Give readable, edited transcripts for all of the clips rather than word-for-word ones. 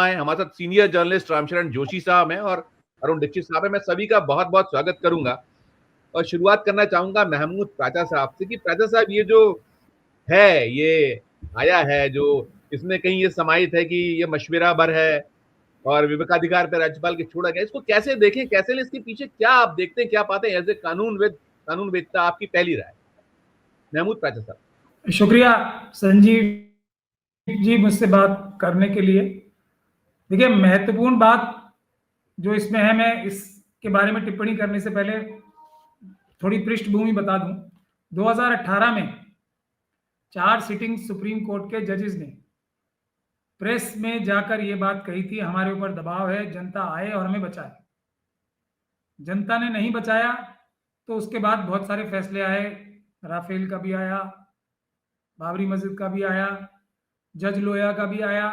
हमारे साथ senior journalist Ramsharan Joshi साहब हैं और अरुण दीक्षित साहब हैं। मैं सभी का बहुत बहुत स्वागत करूंगा और शुरुआत करना चाहूंगा महमूद प्राचा साहब से कि प्राचा साहब ये जो है ये आया है जो इसमें कहीं ये समाहित है कि ये मशविरा भर है और विवेकाधिकार पर राज्यपाल के छोड़ा गया, इसको कैसे देखें, कैसे लें, इसके पीछे क्या आप देखते हैं, क्या पाते हैं एज ए कानूनवेत्ता, आपकी पहली राय महमूद प्राचा साहब। शुक्रिया संजीव जी मुझसे बात करने के लिए। देखिए, महत्वपूर्ण बात जो इसमें है, मैं इसके बारे में टिप्पणी करने से पहले थोड़ी पृष्ठभूमि बता दूं। 2018 में 4 सिटिंग सुप्रीम कोर्ट के जजेस ने प्रेस में जाकर ये बात कही थी, हमारे ऊपर दबाव है, जनता आए और हमें बचाए। जनता ने नहीं बचाया तो उसके बाद बहुत सारे फैसले आए, राफेल का भी आया, बाबरी मस्जिद का भी आया, जज लोया का भी आया।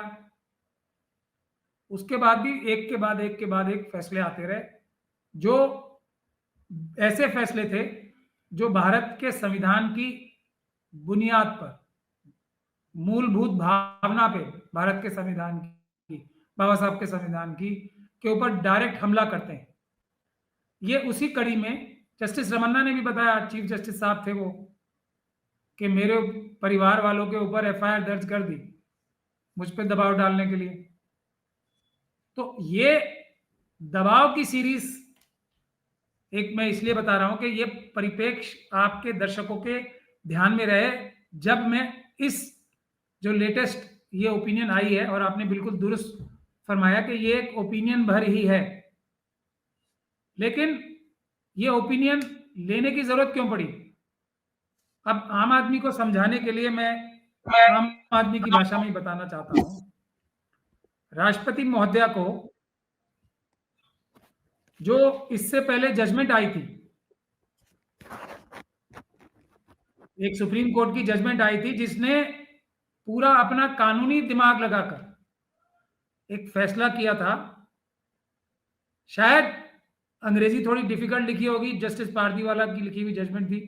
उसके बाद भी एक के बाद एक के बाद एक फैसले आते रहे, जो ऐसे फैसले थे जो भारत के संविधान की बुनियाद पर, मूलभूत भावना पे, भारत के संविधान की, बाबा साहब के संविधान की के ऊपर डायरेक्ट हमला करते हैं। ये उसी कड़ी में जस्टिस रमन्ना ने भी बताया, चीफ जस्टिस साहब थे वो, कि मेरे परिवार वालों के ऊपर एफआईआर दर्ज कर दी मुझ पर दबाव डालने के लिए। तो ये दबाव की सीरीज एक मैं इसलिए बता रहा हूं कि ये परिप्रेक्ष्य आपके दर्शकों के ध्यान में रहे, जब मैं इस जो लेटेस्ट ये ओपिनियन आई है, और आपने बिल्कुल दुरुस्त फरमाया कि ये एक ओपिनियन भर ही है, लेकिन ये ओपिनियन लेने की जरूरत क्यों पड़ी? अब आम आदमी को समझाने के लिए मैं आम आदमी की भाषा में ही बताना चाहता हूं। राष्ट्रपति महोदया को जो इससे पहले जजमेंट आई थी, एक सुप्रीम कोर्ट की जजमेंट आई थी जिसने पूरा अपना कानूनी दिमाग लगाकर एक फैसला किया था। शायद अंग्रेजी थोड़ी डिफिकल्ट लिखी होगी, जस्टिस पारदीवाला की लिखी हुई जजमेंट थी,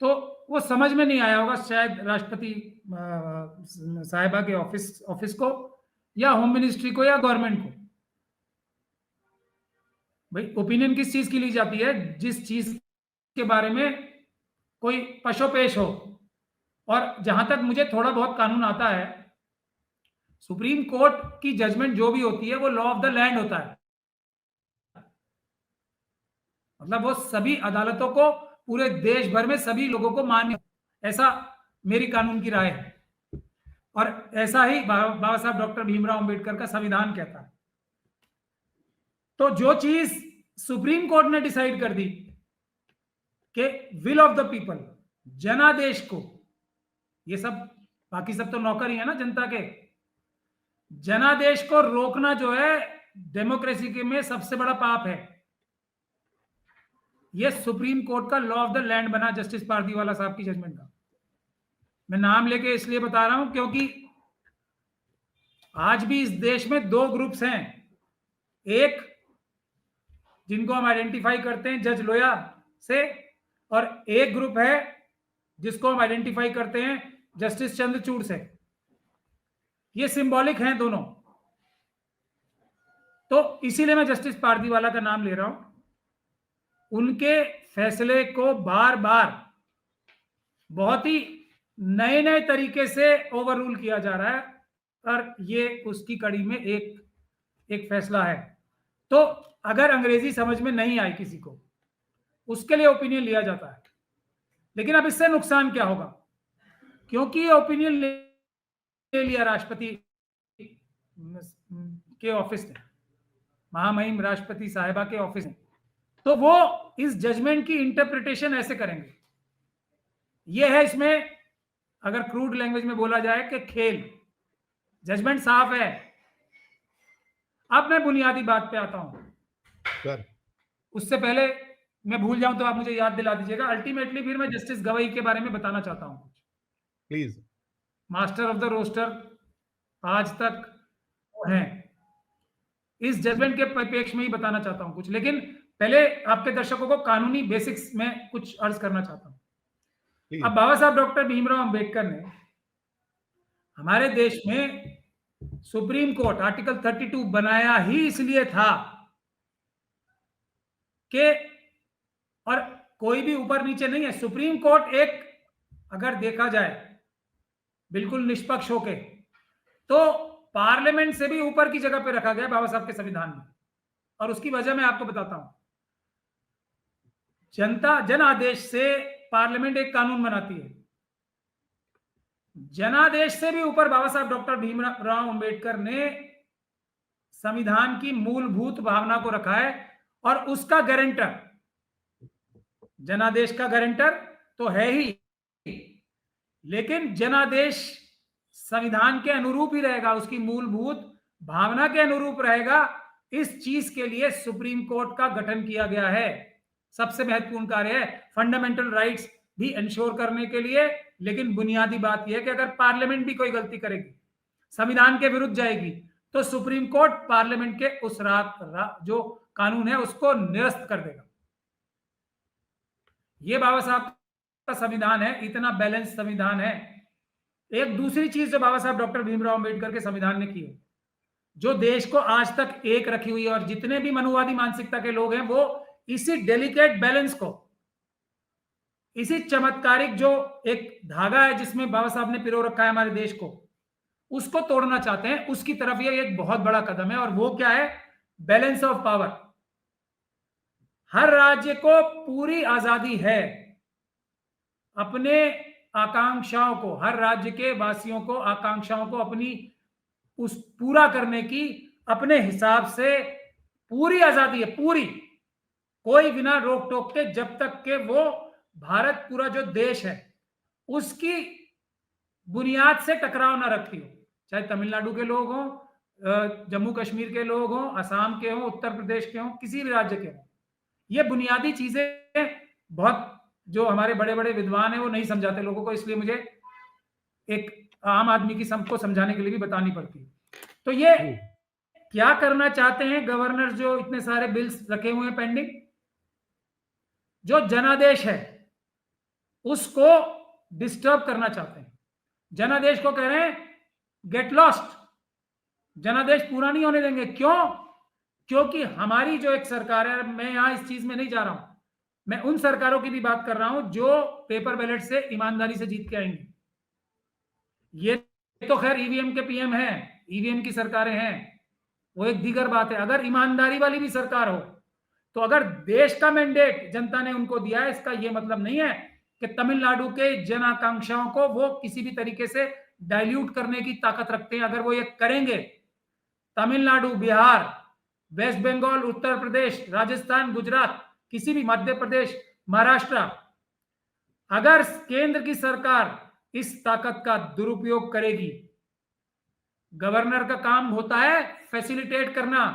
तो वो समझ में नहीं आया होगा शायद राष्ट्रपति साहिबा के ऑफिस को, या होम मिनिस्ट्री को, या गवर्नमेंट को। भाई, ओपिनियन किस चीज की ली जाती है? जिस चीज के बारे में कोई पशोपेश हो। और जहां तक मुझे थोड़ा बहुत कानून आता है, सुप्रीम कोर्ट की जजमेंट जो भी होती है वो लॉ ऑफ द लैंड होता है। मतलब वो सभी अदालतों को, पूरे देश भर में सभी लोगों को मान्य, ऐसा मेरी कानून की राय है, और ऐसा ही बाबा साहब डॉक्टर भीमराव अंबेडकर का संविधान कहता है। तो जो चीज सुप्रीम कोर्ट ने डिसाइड कर दी कि विल ऑफ द पीपल, जनादेश को, ये सब बाकी सब तो नौकर ही है ना जनता के, जनादेश को रोकना जो है डेमोक्रेसी के में सबसे बड़ा पाप है। ये सुप्रीम कोर्ट का लॉ ऑफ द लैंड बना जस्टिस पारदीवाला साहब की जजमेंट का। मैं नाम लेके इसलिए बता रहा हूं क्योंकि आज भी इस देश में 2 ग्रुप्स हैं। एक जिनको हम आइडेंटिफाई करते हैं जज लोया से, और एक ग्रुप है जिसको हम आइडेंटिफाई करते हैं जस्टिस चंद्रचूड़ से। ये सिंबॉलिक हैं दोनों। तो इसीलिए मैं जस्टिस पारदीवाला का नाम ले रहा हूं। उनके फैसले को बार बार बहुत ही नए नए तरीके से ओवररूल किया जा रहा है, और ये उसकी कड़ी में एक फैसला है। तो अगर अंग्रेजी समझ में नहीं आई किसी को, उसके लिए ओपिनियन लिया जाता है। लेकिन अब इससे नुकसान क्या होगा? क्योंकि ये ओपिनियन ले लिया राष्ट्रपति के ऑफिस ने, महामहिम राष्ट्रपति साहिबा के ऑफिस ने, तो वो इस जजमेंट की इंटरप्रिटेशन ऐसे करेंगे। ये है इसमें, अगर क्रूड लैंग्वेज में बोला जाए कि खेल। जजमेंट साफ है। अब मैं बुनियादी बात पे आता हूं सर। उससे पहले मैं भूल जाऊं तो आप मुझे याद दिला दीजिएगा। अल्टीमेटली फिर मैं जस्टिस गवई के बारे में बताना चाहता हूं कुछ, please. Master of the roster आज तक हैं। इस जजमेंट के परिप्रेक्ष्य में ही बताना चाहता हूं कुछ, लेकिन पहले आपके दर्शकों को कानूनी बेसिक्स में कुछ अर्ज करना चाहता हूं। अब बाबा साहब डॉक्टर भीमराव अंबेडकर ने हमारे देश में सुप्रीम कोर्ट आर्टिकल 32 बनाया ही इसलिए था कि, और कोई भी ऊपर नीचे नहीं है, सुप्रीम कोर्ट एक, अगर देखा जाए बिल्कुल निष्पक्ष होके, तो पार्लियामेंट से भी ऊपर की जगह पे रखा गया बाबा साहब के संविधान में। और उसकी वजह मैं आपको बताता हूं। जनता जनादेश से पार्लियामेंट एक कानून बनाती है, जनादेश से भी ऊपर बाबा साहब डॉक्टर भीमराव अंबेडकर ने संविधान की मूलभूत भावना को रखा है, और उसका गारंटर, जनादेश का गारंटर तो है ही, लेकिन जनादेश संविधान के अनुरूप ही रहेगा, उसकी मूलभूत भावना के अनुरूप रहेगा। इस चीज के लिए सुप्रीम कोर्ट का गठन किया गया है। सबसे महत्वपूर्ण कार्य है फंडामेंटल राइट्स भी इंश्योर करने के लिए। लेकिन बुनियादी बात यह है कि अगर पार्लियामेंट भी कोई गलती करेगी, संविधान के विरुद्ध जाएगी, तो सुप्रीम कोर्ट पार्लियामेंट के उस जो कानून है उसको निरस्त कर देगा। ये बाबा साहब का संविधान है, इतना बैलेंस संविधान है। एक दूसरी चीज जो बाबा साहब डॉक्टर भीमराव अंबेडकर के संविधान ने की है, जो देश को आज तक एक रखी हुई है, और जितने भी मनुवादी मानसिकता के लोग हैं वो इसी डेलिकेट बैलेंस को, इसी चमत्कारिक जो एक धागा है जिसमें बाबा साहब ने पिरो रखा है हमारे देश को, उसको तोड़ना चाहते हैं। उसकी तरफ ये एक बहुत बड़ा कदम है, और वो क्या है? Balance of power. हर राज्य को पूरी आजादी है अपने आकांक्षाओं को, हर राज्य के वासियों को आकांक्षाओं को अपनी उस पूरा करने की अपने हिसाब से पूरी आजादी है, पूरी, कोई बिना रोक टोक के, जब तक के वो भारत पूरा जो देश है उसकी बुनियाद से टकराव ना रखती हो। चाहे तमिलनाडु के लोग हों, जम्मू कश्मीर के लोग हों, असम के हों, उत्तर प्रदेश के हों, किसी भी राज्य के हों, ये बुनियादी चीजें बहुत जो हमारे बड़े बड़े विद्वान हैं वो नहीं समझाते लोगों को, इसलिए मुझे एक आम आदमी की सबको समझाने के लिए भी बतानी पड़ती है। तो ये क्या करना चाहते हैं गवर्नर, जो इतने सारे बिल्स रखे हुए हैं पेंडिंग, जो जनादेश है उसको डिस्टर्ब करना चाहते हैं। जनादेश को कह रहे हैं गेट लॉस्ट, जनादेश पूरा नहीं होने देंगे। क्यों? क्योंकि हमारी जो एक सरकार है, मैं यहां इस चीज में नहीं जा रहा हूं, मैं उन सरकारों की भी बात कर रहा हूं जो पेपर बैलेट से ईमानदारी से जीत के आएंगी। ये तो खैर ईवीएम के पीएम हैं, ईवीएम की सरकारें हैं, वो एक दीगर बात है। अगर ईमानदारी वाली भी सरकार हो, तो अगर देश का मैंडेट जनता ने उनको दिया है, इसका यह मतलब नहीं है कि तमिलनाडु के जन आकांक्षाओं को वो किसी भी तरीके से डाइल्यूट करने की ताकत रखते हैं। अगर वो ये करेंगे, तमिलनाडु, बिहार, वेस्ट बंगाल, उत्तर प्रदेश, राजस्थान, गुजरात, किसी भी, मध्य प्रदेश, महाराष्ट्र, अगर केंद्र की सरकार इस ताकत का दुरुपयोग करेगी, गवर्नर का काम होता है फैसिलिटेट करना,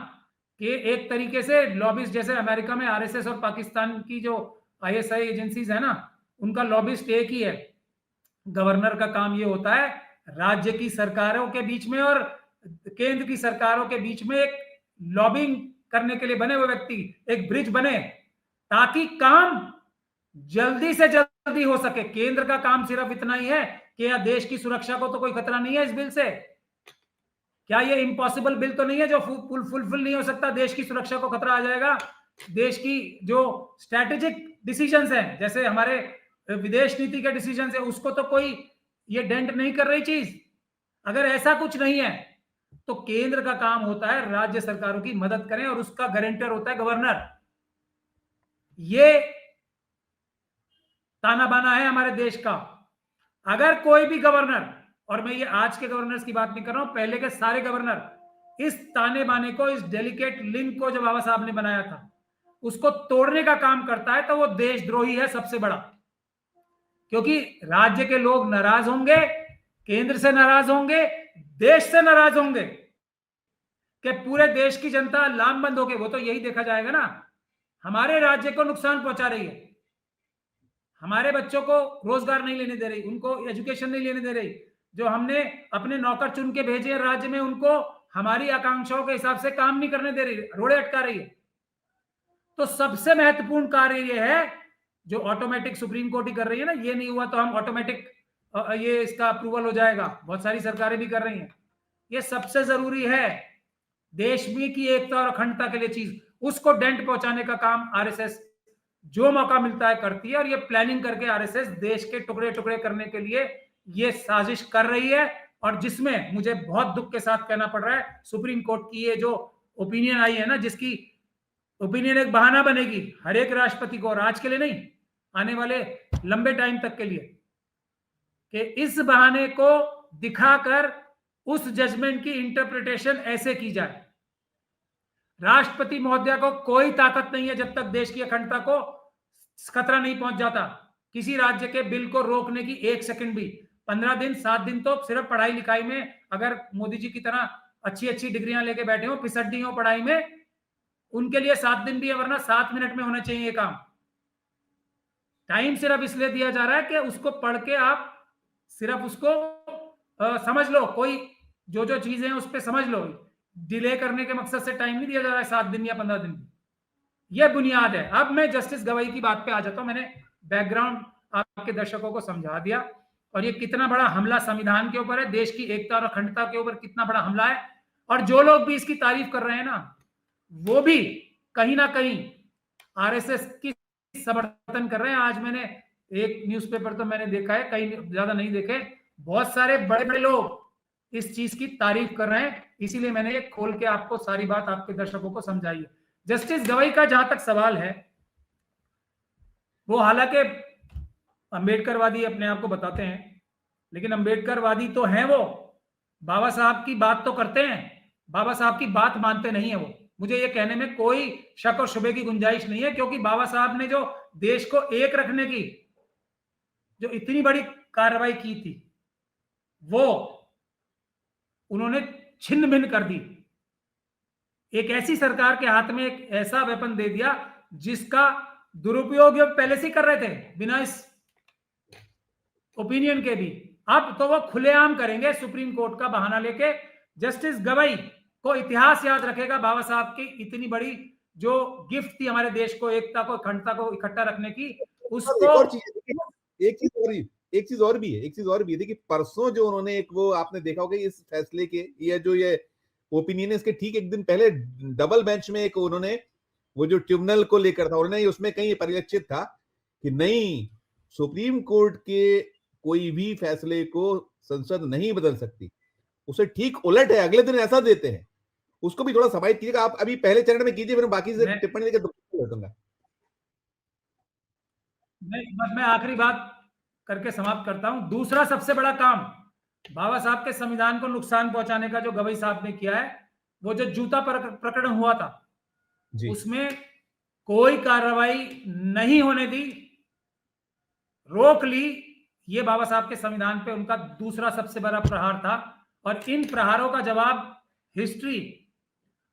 कि एक तरीके से लॉबिस्ट, जैसे अमेरिका में आरएसएस और पाकिस्तान की जो आईएसआई एजेंसीज है ना, उनका लॉबिस्ट एक ही है। गवर्नर का काम ये होता है राज्य की सरकारों के बीच में और केंद्र की सरकारों के बीच में एक लॉबिंग करने के लिए बने हुए व्यक्ति, एक ब्रिज बने, ताकि काम जल्दी से जल्दी हो सके। केंद्र का काम सिर्फ इतना ही है कि या देश की सुरक्षा को तो कोई खतरा नहीं है इस बिल से, क्या ये इम्पॉसिबल बिल तो नहीं है जो फुलफिल नहीं हो सकता, देश की सुरक्षा को खतरा आ जाएगा। देश की जो स्ट्रैटेजिक डिसीजंस हैं, जैसे हमारे विदेश नीति के डिसीजंस है, उसको तो कोई ये डेंट नहीं कर रही चीज। अगर ऐसा कुछ नहीं है तो केंद्र का काम होता है राज्य सरकारों की मदद करें, और उसका गारंटर होता है गवर्नर। ये ताना बाना है हमारे देश का। अगर कोई भी गवर्नर, और मैं ये आज के गवर्नर्स की बात नहीं कर रहा हूं, पहले के सारे गवर्नर इस ताने बाने को, इस डेलिकेट लिंक को जो बाबा साहब ने बनाया था, उसको तोड़ने का काम करता है, तो वो देशद्रोही है सबसे बड़ा। क्योंकि राज्य के लोग नाराज होंगे, केंद्र से नाराज होंगे, देश से नाराज होंगे, कि पूरे देश की जनता लामबंद होगी। वो तो यही देखा जाएगा ना, हमारे राज्य को नुकसान पहुंचा रही है, हमारे बच्चों को रोजगार नहीं लेने दे रही, उनको एजुकेशन नहीं लेने दे रही, जो हमने अपने नौकर चुन के भेजे राज्य में, उनको हमारी आकांक्षाओं के हिसाब से काम नहीं करने दे रही, रोड़े अटका रही है। तो सबसे महत्वपूर्ण कार्य यह है जो ऑटोमेटिक सुप्रीम कोर्ट ही कर रही है ना, ये नहीं हुआ तो हम ऑटोमेटिक ये इसका अप्रूवल हो जाएगा, बहुत सारी सरकारें भी कर रही हैं। ये सबसे जरूरी है देश में की एकता और अखंडता के लिए चीज, उसको डेंट पहुंचाने का काम आरएसएस जो मौका मिलता है करती है। और ये प्लानिंग करके आरएसएस देश के टुकड़े टुकड़े करने के लिए ये साजिश कर रही है। और जिसमें मुझे बहुत दुख के साथ कहना पड़ रहा है, सुप्रीम कोर्ट की ये जो ओपिनियन आई है ना, जिसकी ओपिनियन एक बहाना बनेगी हर एक राष्ट्रपति को, और आज के लिए नहीं, आने वाले लंबे टाइम तक के लिए, कि इस बहाने को दिखाकर उस जजमेंट की इंटरप्रिटेशन ऐसे की जाए। राष्ट्रपति महोदया को कोई ताकत नहीं है जब तक देश की अखंडता को खतरा नहीं पहुंच जाता, किसी राज्य के बिल को रोकने की 1 सेकंड भी। 15 दिन 7 दिन तो सिर्फ पढ़ाई लिखाई में, अगर मोदी जी की तरह अच्छी अच्छी डिग्रियां लेके बैठे हो, फिसड्डी हो पढ़ाई में, उनके लिए 7 दिन भी है, वरना 7 मिनट में होना चाहिए ये काम। टाइम सिर्फ इसलिए दिया जा रहा है कि उसको पढ़ के आप सिर्फ उसको समझ लो, कोई जो जो चीजें हैं उस पर समझ लो। डिले करने के मकसद से टाइम नहीं दिया जा रहा है 7 दिन या 15 दिन। यह बुनियाद है। अब मैं जस्टिस गवाई की बात पे आ जाता हूं। मैंने बैकग्राउंड आपके दर्शकों को समझा दिया, और ये कितना बड़ा हमला संविधान के ऊपर है, देश की एकता और अखंडता के ऊपर कितना बड़ा हमला है। और जो लोग भी इसकी तारीफ कर रहे हैं ना, वो भी कहीं ना कहीं आरएसएस की समर्थन कर रहे हैं। आज मैंने एक न्यूज़पेपर तो मैंने देखा है, कहीं ज्यादा नहीं देखे, बहुत सारे बड़े बड़े लोग इस चीज की तारीफ कर रहे हैं। इसीलिए मैंने ये खोल के आपको सारी बात आपके दर्शकों को समझाई है। जस्टिस गवाई का जहां तक सवाल है, वो हालांकि अंबेडकरवादी अपने आप को बताते हैं, लेकिन अंबेडकरवादी तो हैं वो, बाबा साहब की बात तो करते हैं, बाबा साहब की बात मानते नहीं है वो। मुझे ये कहने में कोई शक और शुबे की गुंजाइश नहीं है, क्योंकि बाबा साहब ने जो देश को एक रखने की जो इतनी बड़ी कार्रवाई की थी, वो उन्होंने छिन्न भिन्न कर दी। एक ऐसी सरकार के हाथ में एक ऐसा वेपन दे दिया जिसका दुरुपयोग पहले से कर रहे थे बिना इस ओपिनियन के भी। अब तो वो खुलेआम करेंगे सुप्रीम कोर्ट का बहाना लेके। जस्टिस गवाई को इतिहास याद रखेगा बाबा साहब की इतनी बड़ी जो गिफ्ट थी हमारे देश को, एकता को, अखंडता को इकट्ठा रखने की, उसको। एक और चीज, एक चीज और भी है। देखिए परसों जो उन्होंने एक, वो आपने देखा होगा इस फैसले के, ये ओपिनियन है इसके ठीक एक दिन पहले डबल बेंच में एक उन्होंने वो जो ट्रिब्यूनल को लेकर था, उन्होंने उसमें कहीं परिलक्षित था कि नहीं, सुप्रीम कोर्ट के कोई भी फैसले को संसद नहीं बदल सकती। उसे ठीक उलट है, अगले दिन ऐसा देते हैं। उसको भी थोड़ा समाहित कीजिएगा आप, अभी पहले चरण में कीजिए, फिर बाकी से टिप्पणी देकर लौटूंगा। मैं आखिरी बात करके समाप्त करता हूं। दूसरा सबसे बड़ा काम बाबा साहब के संविधान को नुकसान पहुंचाने का जो गवाई साहब ने किया है, वो जो जूता प्रकरण हुआ था उसमें कोई कार्रवाई नहीं होने दी, रोक ली। ये बाबा साहब के संविधान पे उनका दूसरा सबसे बड़ा प्रहार था। और इन प्रहारों का जवाब हिस्ट्री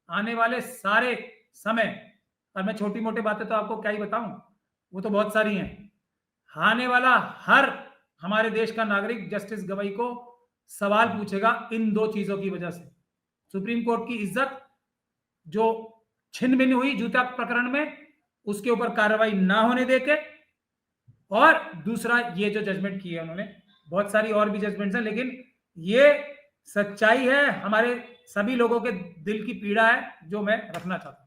आने वाले सारे समय, और मैं छोटी मोटी बातें तो आपको क्या ही बताऊं, वो तो बहुत सारी हैं, आने वाला हर हमारे देश का नागरिक जस्टिस गवाई को सवाल पूछेगा इन 2 चीजों की वजह से। सुप्रीम कोर्ट की इज्जत जो छिन्न भिन्न हुई जूता प्रकरण में, उसके ऊपर कार्रवाई ना होने देके, और दूसरा ये जो जजमेंट की है उन्होंने, बहुत सारी और भी जजमेंट्स हैं, लेकिन ये सच्चाई है, हमारे सभी लोगों के दिल की पीड़ा है जो मैं रखना चाहता हूं।